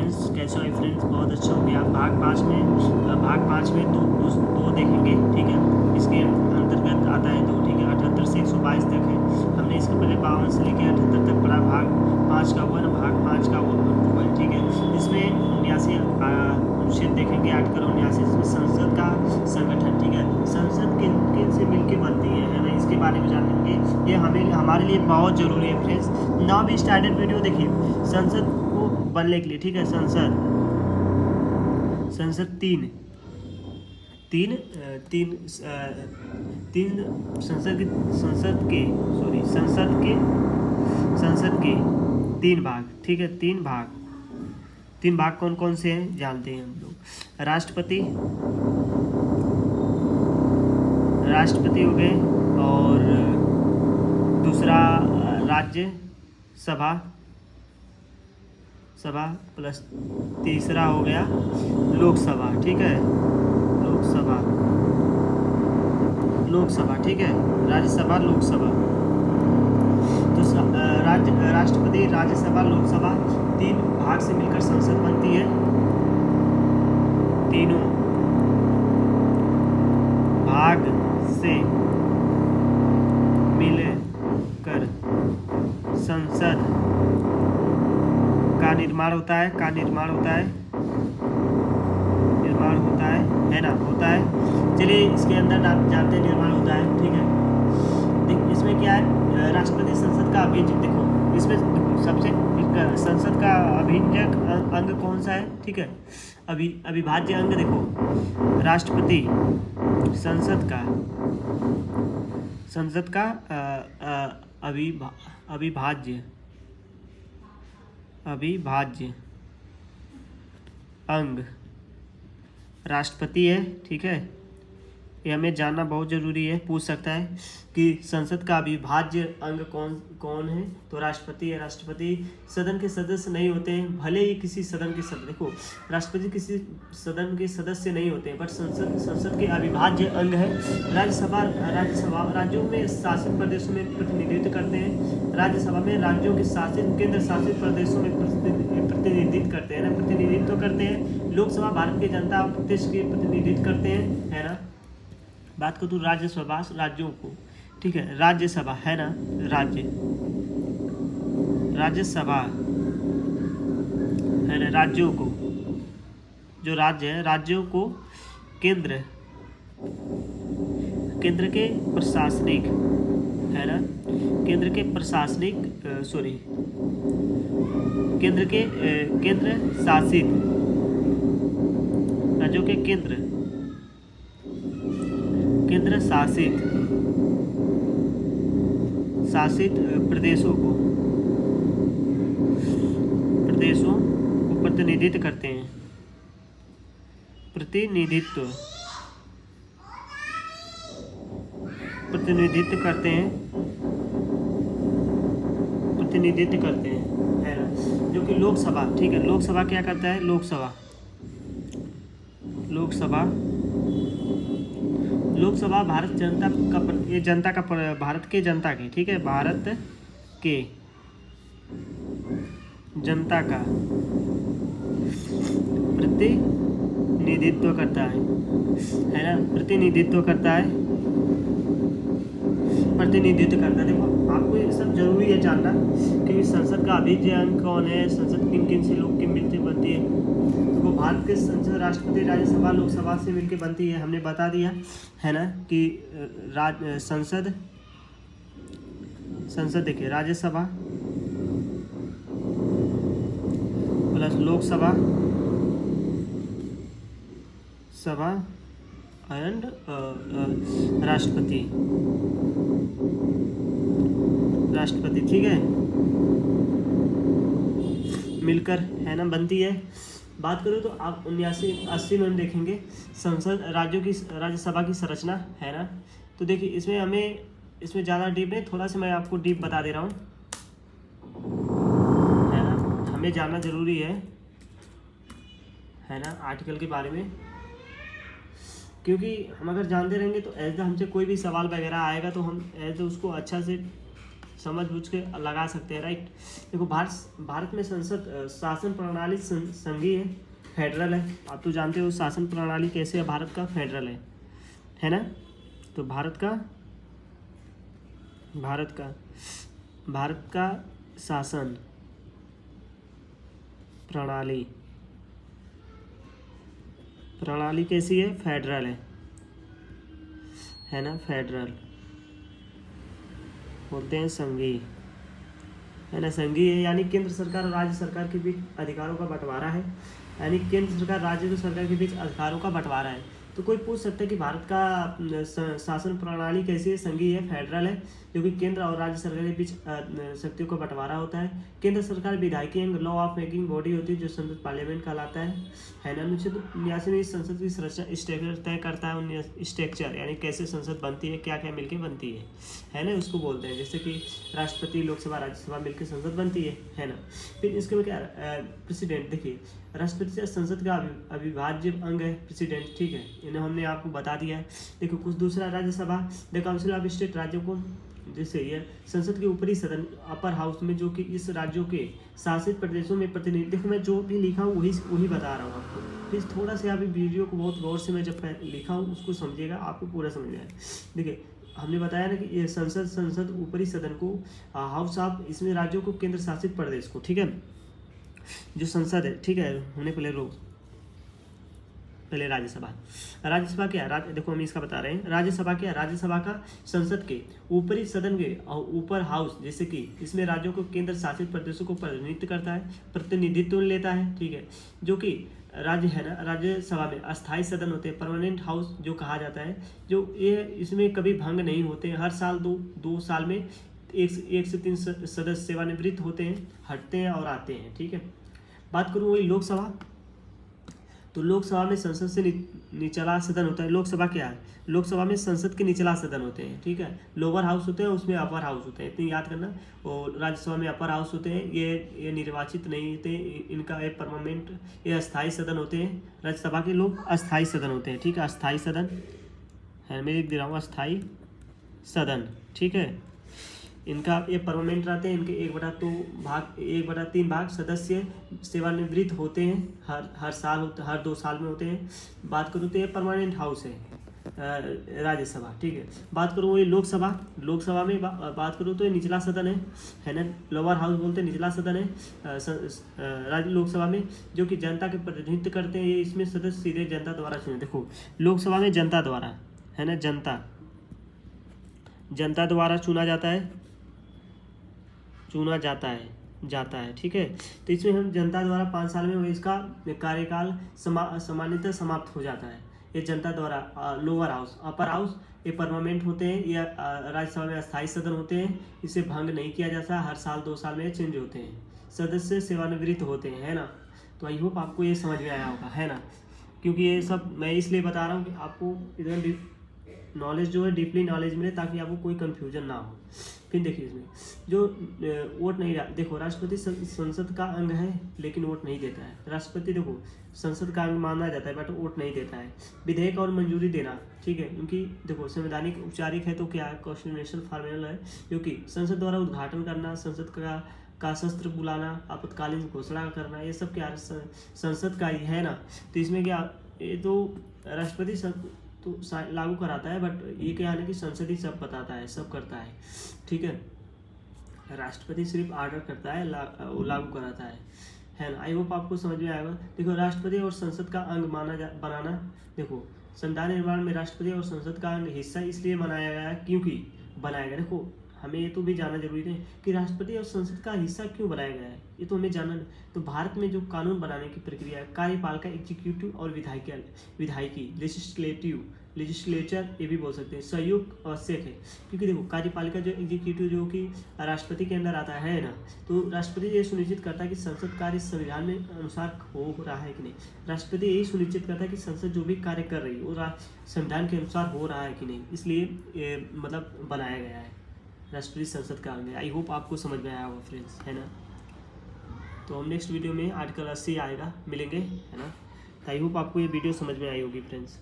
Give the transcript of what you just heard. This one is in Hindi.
फ्रेंड्स, कैसे हो फ्रेंड्स? बहुत अच्छा हो गया। भाग पाँच में दो देखेंगे, ठीक है। इसके अंतर्गत आता है दो, ठीक है। 78 से 122 तक है। हमने इसके पहले 52 से लेकर 78 तक पढ़ा। भाग 5 का हुआ ना, भाग 5 का वो है, ठीक है। इसमें 79 अनुच्छेद देखेंगे, आर्टिकल 79, जिसमें संसद का संगठन, ठीक है। संसद किन किन से मिलकर बनती है ना, इसके बारे में जानेंगे। ये हमारे लिए बहुत ज़रूरी है friends. Now we started video. देखिए, संसद को बनने के लिए, ठीक है, संसद तीन तीन तीन तीन संसद के तीन भाग, ठीक है। तीन भाग कौन कौन से हैं जानते हैं हम लोग। राष्ट्रपति हो गए, और दूसरा राज्य सभा प्लस तीसरा हो गया लोकसभा, ठीक है। लोकसभा, ठीक है। राज्यसभा, लोकसभा। तो राष्ट्रपति, राज्यसभा, लोकसभा, तीन भाग से मिलकर संसद बनती है। तीनों भाग से मिलकर संसद का निर्माण होता है, है ना, होता है। चलिए इसके अंदर आप जानते हैं निर्माण होता है, ठीक है। इसमें क्या है, राष्ट्रपति संसद का अभिन्न, देखो इसमें सबसे संसद का अभिन्न अंग कौन सा है, ठीक है। अविभाज्य अंग देखो, राष्ट्रपति संसद का अविभाज्य अंग राष्ट्रपति है, ठीक है। ये हमें जानना बहुत ज़रूरी है, पूछ सकता है कि संसद का अविभाज्य अंग कौन है, तो राष्ट्रपति है। राष्ट्रपति सदन के सदस्य नहीं होते हैं, भले ही किसी सदन के सदस्य, देखो राष्ट्रपति किसी सदन के सदस्य नहीं होते हैं, बट संसद के अविभाज्य अंग है। राज्यसभा राज्यों में शासित प्रदेशों में प्रतिनिधित्व करते हैं। राज्यसभा में राज्यों के केंद्र शासित प्रदेशों में प्रतिनिधित्व करते हैं ना, प्रतिनिधित्व करते हैं। लोकसभा भारत के जनता प्रदेश के प्रतिनिधित्व करते हैं, है ना। बात करूँ राज्यसभा, राज्यों को, ठीक है। राज्यसभा है ना, राज्यसभा है ना, राज्यों को, जो राज्य है, राज्यों को केंद्र के प्रशासनिक, है ना, केंद्र शासित राज्यों के केंद्र शासित प्रदेशों को प्रतिनिधित्व करते हैं। प्रतिनिधित्व करते हैं, है ना। जो कि लोकसभा, ठीक है। लोकसभा क्या करता है, लोकसभा भारत जनता का, ये जनता का, भारत के जनता के, ठीक है, भारत के जनता का प्रतिनिधित्व करता है ना, प्रतिनिधित्व करता है। देखो आपको ये सब जरूरी है जानना कि संसद का अभिभाज्य अंग कौन है, संसद किन किन से लोग के मिलकर बनती है। तो भारत के संसद राष्ट्रपति, राज्यसभा, लोकसभा से मिलकर बनती है, हमने बता दिया है ना कि संसद देखिए, राज्यसभा प्लस लोकसभा एंड राष्ट्रपति, ठीक है, मिलकर, है ना, बनती है। बात करूँ तो आप 79-80 में हम देखेंगे संसद राज्यसभा की संरचना, है ना। तो देखिए इसमें ज़्यादा डीप नहीं, थोड़ा सा मैं आपको डीप बता दे रहा हूँ, है ना। हमें जानना जरूरी है ना आर्टिकल के बारे में, क्योंकि हम अगर जानते रहेंगे तो एज हमसे कोई भी सवाल वगैरह आएगा तो हम एज उसको अच्छा से समझ बूझ के लगा सकते हैं, राइट। देखो भारत में संसद शासन प्रणाली संघीय है, फेडरल है। आप तो जानते हो शासन प्रणाली कैसे है, भारत का फेडरल है ना। तो भारत का शासन प्रणाली कैसी है, फेडरल है ना। फेडरल बोलते हैं संघीय, है ना। संघीय है यानी केंद्र सरकार और राज्य सरकार के बीच अधिकारों का बंटवारा है, यानी केंद्र सरकार राज्य सरकार के बीच अधिकारों का बंटवारा है। तो कोई पूछ सकता है कि भारत का शासन प्रणाली कैसी है, संघीय है, फेडरल है, जो कि केंद्र और राज्य सरकार के बीच शक्तियों का बंटवारा होता है। केंद्र सरकार विधायकी अंग, लॉ ऑफ मेकिंग बॉडी होती है, जो संसद पार्लियामेंट कहलाता है ना। अनुच्छेद 89 में संसद की संरचना स्ट्रक्चर तय करता है, स्ट्रक्चर यानी कैसे संसद बनती है, क्या क्या मिलकर बनती है ना, उसको बोलते हैं। जैसे कि राष्ट्रपति, लोकसभा, राज्यसभा मिलकर संसद बनती है ना। फिर इसके में क्या प्रेसिडेंट, देखिए राष्ट्रपति संसद का अविभाज्य अंग है प्रेसिडेंट, ठीक है, इन्हें हमने आपको बता दिया है। देखो कुछ दूसरा, Rajya Sabha the council of state, राज्यों को, जैसे ये संसद के ऊपरी सदन अपर हाउस में, जो कि इस राज्यों के शासित प्रदेशों में प्रतिनिधि, देखो मैं जो भी लिखा हूँ वही बता रहा हूँ आपको। फिर थोड़ा सा अभी वीडियो को बहुत गौर से मैं जब लिखा हूँ उसको समझिएगा, आपको पूरा समझ में आएगा। देखिए हमने बताया ना कि ये संसद ऊपरी सदन को, हाउस ऑफ, इसमें राज्यों को, केंद्र शासित प्रदेश को, ठीक है, जो संसद है, ठीक है, होने पहले राज्यसभा क्या है, देखो हम इसका बता रहे हैं। राज्यसभा क्या है, राज्यसभा का संसद के ऊपरी सदन के ऊपर हाउस, जैसे कि इसमें राज्यों को, केंद्र शासित प्रदेशों को प्रतिनिधित्व लेता है, ठीक है, जो कि राज्य है ना। राज्यसभा में अस्थायी सदन होते हैं, परमानेंट हाउस जो कहा जाता है, जो ये इसमें कभी भंग नहीं होते, हर साल दो साल में एक से 3 सदस्य सेवानिवृत्त होते हैं, हटते हैं और आते हैं, ठीक है। बात करूँ वही लोकसभा, तो लोकसभा में संसद से निचला सदन होता है। लोकसभा क्या है, लोकसभा में संसद के निचला सदन होते हैं, ठीक है, लोअर हाउस होते हैं, उसमें अपर हाउस होते हैं, इतनी याद करना। और राज्यसभा में अपर हाउस होते हैं, ये निर्वाचित नहीं होते, इनका एक परमानेंट, ये अस्थायी सदन होते हैं। राज्यसभा के लोग अस्थायी सदन होते हैं, ठीक है, अस्थायी सदन है, मैं लिख दे रहा हूँ अस्थायी सदन, ठीक है। इनका ये परमानेंट रहते हैं, इनके 1/3 भाग सदस्य सेवानिवृत्त होते हैं, हर साल होते, हर 2 साल में होते हैं। बात करूँ तो ये परमानेंट हाउस है राज्यसभा, ठीक है। बात करूँ वही लोकसभा में बात करूँ तो ये निचला सदन है ना, लोअर हाउस बोलते हैं, निचला सदन है राज्य लोकसभा में, जो कि जनता के प्रतिनिधित्व करते हैं। ये इसमें सदस्य सीधे जनता द्वारा चुने, देखो लोकसभा में जनता द्वारा, है ना, जनता द्वारा चुना जाता है, ठीक है। तो इसमें हम जनता द्वारा 5 साल में इसका कार्यकाल सामान्यतः समाप्त हो जाता है। ये जनता द्वारा लोअर हाउस, अपर हाउस ये परमानेंट होते हैं, या राज्यसभा में अस्थायी सदन होते हैं, इसे भंग नहीं किया जाता, हर साल 2 साल में चेंज होते हैं, सदस्य सेवानिवृत्त होते हैं, है ना। तो आई होप आपको ये समझ में आया होगा, है ना, क्योंकि ये सब मैं इसलिए बता रहा हूँ कि आपको इधर नॉलेज जो है डीपली नॉलेज मिले, ताकि आपको कोई कंफ्यूजन ना हो। फिर देखिए इसमें जो वोट नहीं, देखो राष्ट्रपति संसद का अंग है लेकिन वोट नहीं देता है। राष्ट्रपति देखो संसद का अंग माना जाता है बट वोट नहीं देता है। विधेयक और मंजूरी देना, ठीक है, क्योंकि देखो संवैधानिक औपचारिक है तो क्या है, कॉन्स्टिट्यूशनल फॉर्मूला है, क्योंकि संसद द्वारा उद्घाटन करना, संसद का शस्त्र बुलाना, आपातकालीन घोषणा करना, ये सब क्या संसद का ही है ना। तो इसमें क्या, ये तो राष्ट्रपति तो लागू कराता है, बट ये क्या है कि संसद ही सब बताता है, सब करता है, ठीक है। राष्ट्रपति सिर्फ ऑर्डर करता है, लागू कराता है ना। आई होप आपको समझ में आएगा। देखो राष्ट्रपति और संसद का अंग बनाना, देखो संविधान निर्माण में राष्ट्रपति और संसद का अंग हिस्सा इसलिए बनाया गया क्योंकि बनाया गया, देखो हमें ये तो भी जानना जरूरी है कि राष्ट्रपति और संसद का हिस्सा क्यों बनाया गया है, ये तो हमें जानना। तो भारत में जो कानून बनाने की प्रक्रिया है, कार्यपालिका, एग्जीक्यूटिव और विधायिकी, लेजिस्लेचर ये भी बोल सकते हैं, सहयोग आवश्यक है। क्योंकि देखो कार्यपालिका जो एग्जीक्यूटिव जो कि राष्ट्रपति के अंदर आता है ना, तो राष्ट्रपति ये सुनिश्चित करता है कि संसद कार्य संविधान में अनुसार हो रहा है कि नहीं। राष्ट्रपति यही सुनिश्चित करता है कि संसद जो भी कार्य कर रही है वो संविधान के अनुसार हो रहा है कि नहीं, इसलिए ये मतलब बनाया गया है राष्ट्रीय संसद का अंग है। आई होप आपको समझ में आया होगा फ्रेंड्स, है ना। तो हम नेक्स्ट वीडियो में आर्टिकल 80 आएगा, मिलेंगे, है ना। आई होप आपको ये वीडियो समझ में आई होगी फ्रेंड्स।